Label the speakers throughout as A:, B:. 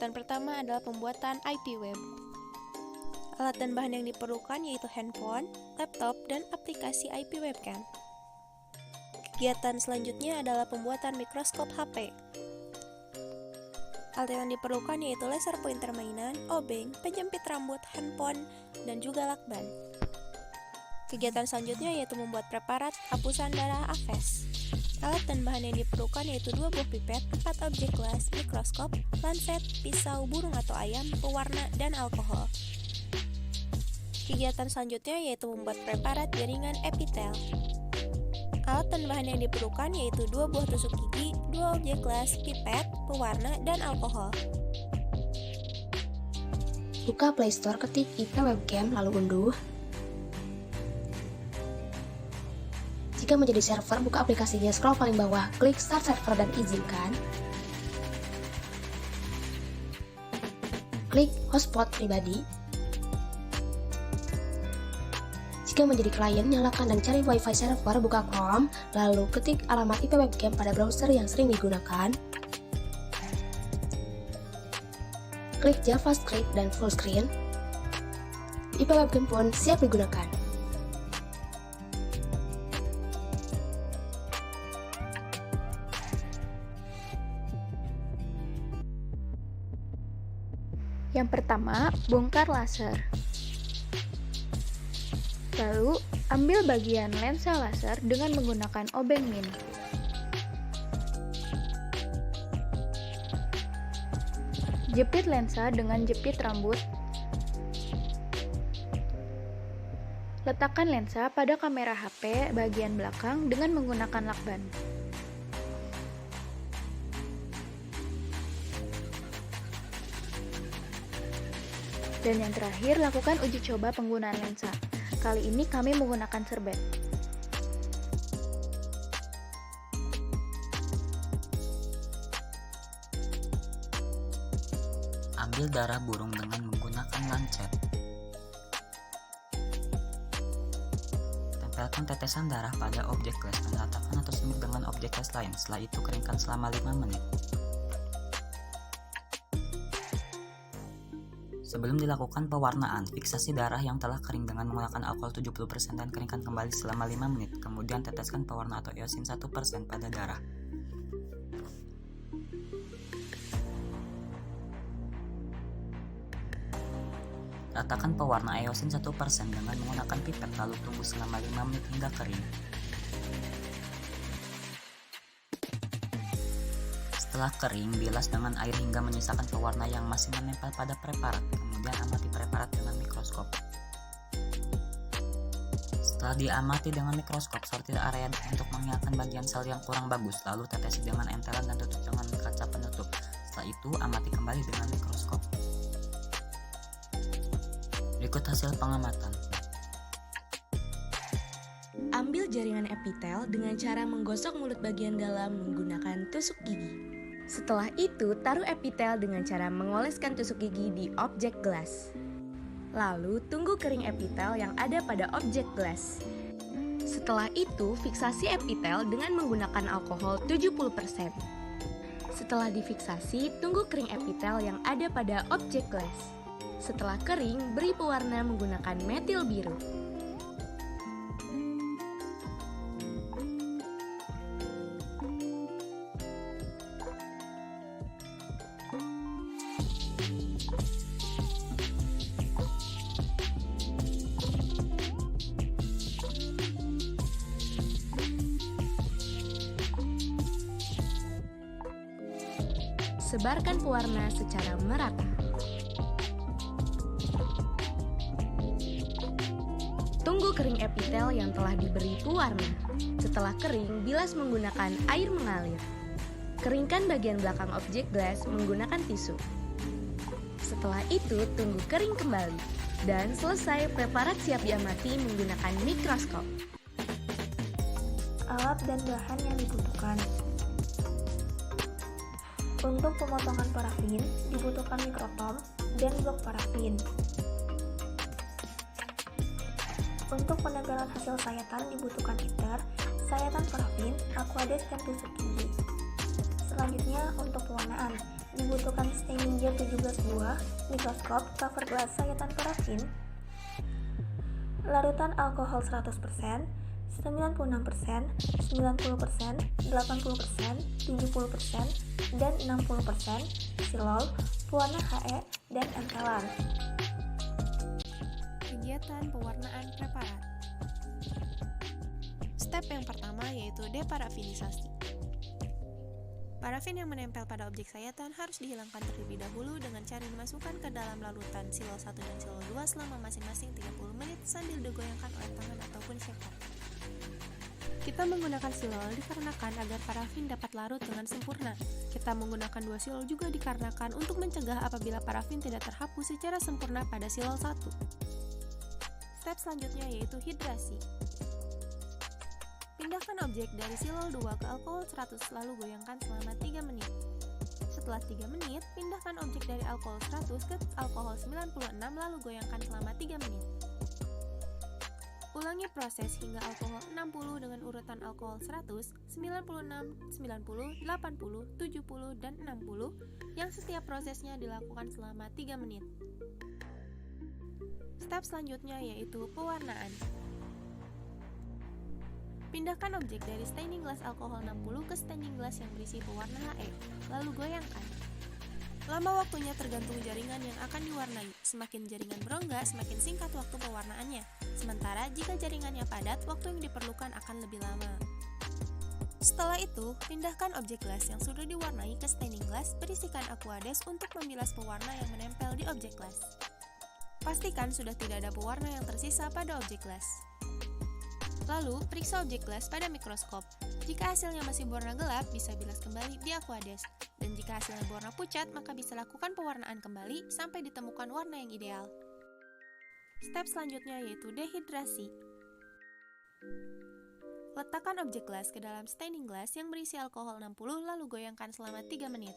A: Kegiatan pertama adalah pembuatan IP web. Alat dan bahan yang diperlukan yaitu handphone, laptop, dan aplikasi IP webcam. Kegiatan selanjutnya adalah pembuatan mikroskop HP. Alat yang diperlukan yaitu laser pointer mainan, obeng, penjepit rambut, handphone, dan juga lakban. Kegiatan selanjutnya yaitu membuat preparat hapusan darah AFES. Alat dan bahan yang diperlukan yaitu 2 buah pipet, 4 objek gelas, mikroskop, lancet, pisau, burung atau ayam, pewarna, dan alkohol. Kegiatan selanjutnya yaitu membuat preparat jaringan epitel. Alat dan bahan yang diperlukan yaitu 2 buah tusuk gigi, 2 objek gelas, pipet, pewarna, dan alkohol.
B: Buka Play Store, ketik IP webcam, lalu unduh. Jika menjadi server, buka aplikasinya, scroll paling bawah, klik Start Server dan izinkan. Klik Hotspot pribadi. Jika menjadi klien, nyalakan dan cari Wi-Fi server, buka Chrome, lalu ketik alamat IP webcam pada browser yang sering digunakan. Klik JavaScript dan full screen. IP webcam pun siap digunakan.
C: Yang pertama, bongkar laser. Lalu, ambil bagian lensa laser dengan menggunakan obeng min. Jepit lensa dengan jepit rambut. Letakkan lensa pada kamera HP bagian belakang dengan menggunakan lakban. Dan yang terakhir, lakukan uji coba penggunaan lensa. Kali ini kami menggunakan serbet.
D: Ambil darah burung dengan menggunakan lancet. Tempelkan tetesan darah pada objek les dan ratakan atau semit dengan objek les lain. Setelah itu keringkan selama 5 menit. Sebelum dilakukan pewarnaan, fiksasi darah yang telah kering dengan menggunakan alkohol 70% dan keringkan kembali selama 5 menit. Kemudian teteskan pewarna atau eosin 1% pada darah. Ratakan pewarna eosin 1% dengan menggunakan pipet lalu tunggu selama 5 menit hingga kering. Setelah kering, bilas dengan air hingga menyisakan pewarna yang masih menempel pada preparat. Kemudian amati preparat dengan mikroskop. Setelah diamati dengan mikroskop, sortir area untuk menghilangkan bagian sel yang kurang bagus. Lalu tetesi dengan entelan dan tutup dengan kaca penutup. Setelah itu, amati kembali dengan mikroskop. Berikut hasil pengamatan.
E: Ambil jaringan epitel dengan cara menggosok mulut bagian dalam menggunakan tusuk gigi. Setelah itu, taruh epitel dengan cara mengoleskan tusuk gigi di objek gelas. Lalu, tunggu kering epitel yang ada pada objek gelas. Setelah itu, fiksasi epitel dengan menggunakan alkohol 70%. Setelah difiksasi, tunggu kering epitel yang ada pada objek gelas. Setelah kering, beri pewarna menggunakan metil biru. Sebarkan pewarna secara merata. Tunggu kering epitel yang telah diberi pewarna. Setelah kering, bilas menggunakan air mengalir. Keringkan bagian belakang objek gelas menggunakan tisu. Setelah itu, tunggu kering kembali. Dan selesai, preparat siap diamati menggunakan mikroskop.
F: Alat dan bahan yang dibutuhkan. Untuk pemotongan parafin, dibutuhkan mikrotom dan blok parafin. Untuk penegalan hasil sayatan, dibutuhkan heater, sayatan parafin, aquades, dan tusuk gigi. Selanjutnya, untuk pewarnaan, dibutuhkan staining jar 17 buah, mikroskop, cover gelas sayatan parafin, larutan alkohol 100%, 96%, 90%, 80%, 70%, dan 60%, silol, pewarna HE, dan empelan.
A: Kegiatan pewarnaan preparat. Step yang pertama yaitu deparafinisasi. Parafin yang menempel pada objek sayatan harus dihilangkan terlebih dahulu dengan cara dimasukkan ke dalam larutan silol 1 dan silol 2 selama masing-masing 30 menit sambil digoyangkan oleh tangan ataupun shaker. Kita menggunakan silol dikarenakan agar parafin dapat larut dengan sempurna. Kita menggunakan 2 silol juga dikarenakan untuk mencegah apabila parafin tidak terhapus secara sempurna pada silol 1. Step selanjutnya yaitu hidrasi. Pindahkan objek dari silol 2 ke alkohol 100 lalu goyangkan selama 3 menit. Setelah 3 menit, pindahkan objek dari alkohol 100 ke alkohol 96 lalu goyangkan selama 3 menit. Ulangi proses hingga alkohol 60 dengan urutan alkohol 100, 96, 90, 80, 70, dan 60 yang setiap prosesnya dilakukan selama 3 menit. Step selanjutnya yaitu pewarnaan. Pindahkan objek dari staining glass alkohol 60 ke staining glass yang berisi pewarna HE, lalu goyangkan. Lama waktunya tergantung jaringan yang akan diwarnai. Semakin jaringan berongga, semakin singkat waktu pewarnaannya. Sementara jika jaringannya padat, waktu yang diperlukan akan lebih lama. Setelah itu, pindahkan objek gelas yang sudah diwarnai ke staining glass, berisikan aquades untuk membilas pewarna yang menempel di objek gelas. Pastikan sudah tidak ada pewarna yang tersisa pada objek gelas. Lalu, periksa objek gelas pada mikroskop. Jika hasilnya masih berwarna gelap, bisa bilas kembali di aquades. Dan jika hasilnya berwarna pucat, maka bisa lakukan pewarnaan kembali sampai ditemukan warna yang ideal. Step selanjutnya yaitu dehidrasi. Letakkan objek gelas ke dalam staining glass yang berisi alkohol 60 lalu goyangkan selama 3 menit.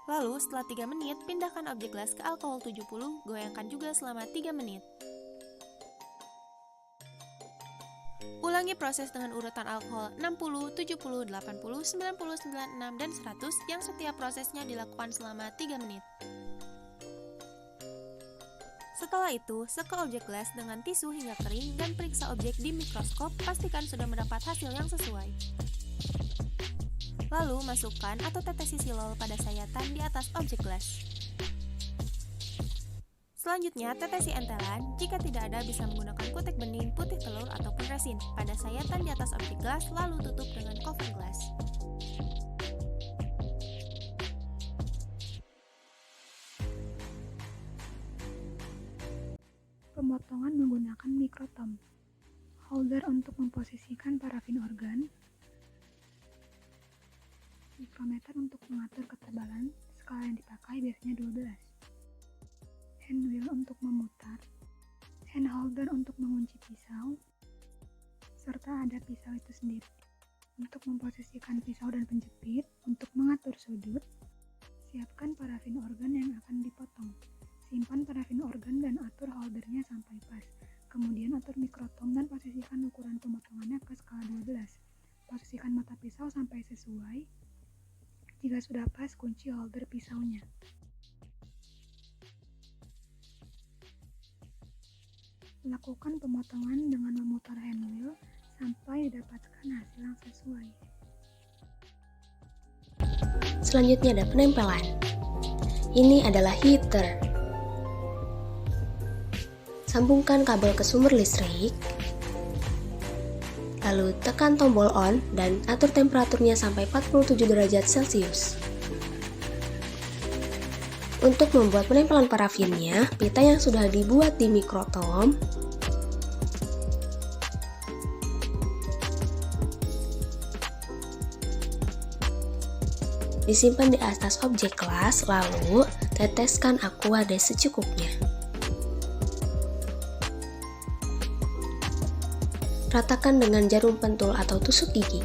A: Lalu, setelah 3 menit, pindahkan objek gelas ke alkohol 70, goyangkan juga selama 3 menit. Ulangi proses dengan urutan alkohol 60, 70, 80, 90, 96, dan 100 yang setiap prosesnya dilakukan selama 3 menit. Setelah itu, seka objek gelas dengan tisu hingga kering dan periksa objek di mikroskop, pastikan sudah mendapat hasil yang sesuai. Lalu, masukkan atau tetesi silol pada sayatan di atas objek gelas. Selanjutnya, tetesi entelan. Jika tidak ada, bisa menggunakan kutek bening, putih telur, ataupun resin pada sayatan di atas objek gelas, lalu tutup dengan cover gelas.
G: Pemotongan menggunakan mikrotom. Holder untuk memposisikan parafin organ. Mikrometer untuk mengatur ketebalan. Skala yang dipakai biasanya 12. Hand wheel untuk memutar, hand holder untuk mengunci pisau, serta ada pisau itu sendiri. Untuk memposisikan pisau dan penjepit, untuk mengatur sudut, siapkan parafin organ yang akan dipotong. Simpan parafin organ dan atur holdernya sampai pas. Kemudian atur mikrotom dan posisikan ukuran pemotongannya ke skala 12. Posisikan mata pisau sampai sesuai. Jika sudah pas, kunci holder pisaunya. Lakukan pemotongan dengan memutar hand wheel sampai didapatkan hasil yang sesuai.
B: Selanjutnya ada penempelan. Ini adalah heater. Sambungkan kabel ke sumber listrik. Lalu tekan tombol on dan atur temperaturnya sampai 47 derajat Celcius. Untuk membuat penempelan parafinnya, pita yang sudah dibuat di mikrotom disimpan di atas objek gelas, lalu teteskan aquades secukupnya. Ratakan dengan jarum pentul atau tusuk gigi.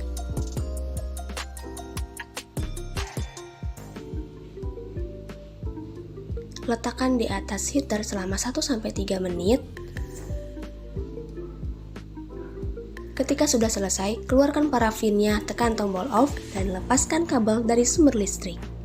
B: Letakkan di atas heater selama 1-3 menit. Ketika sudah selesai, keluarkan parafinnya, tekan tombol off, dan lepaskan kabel dari sumber listrik.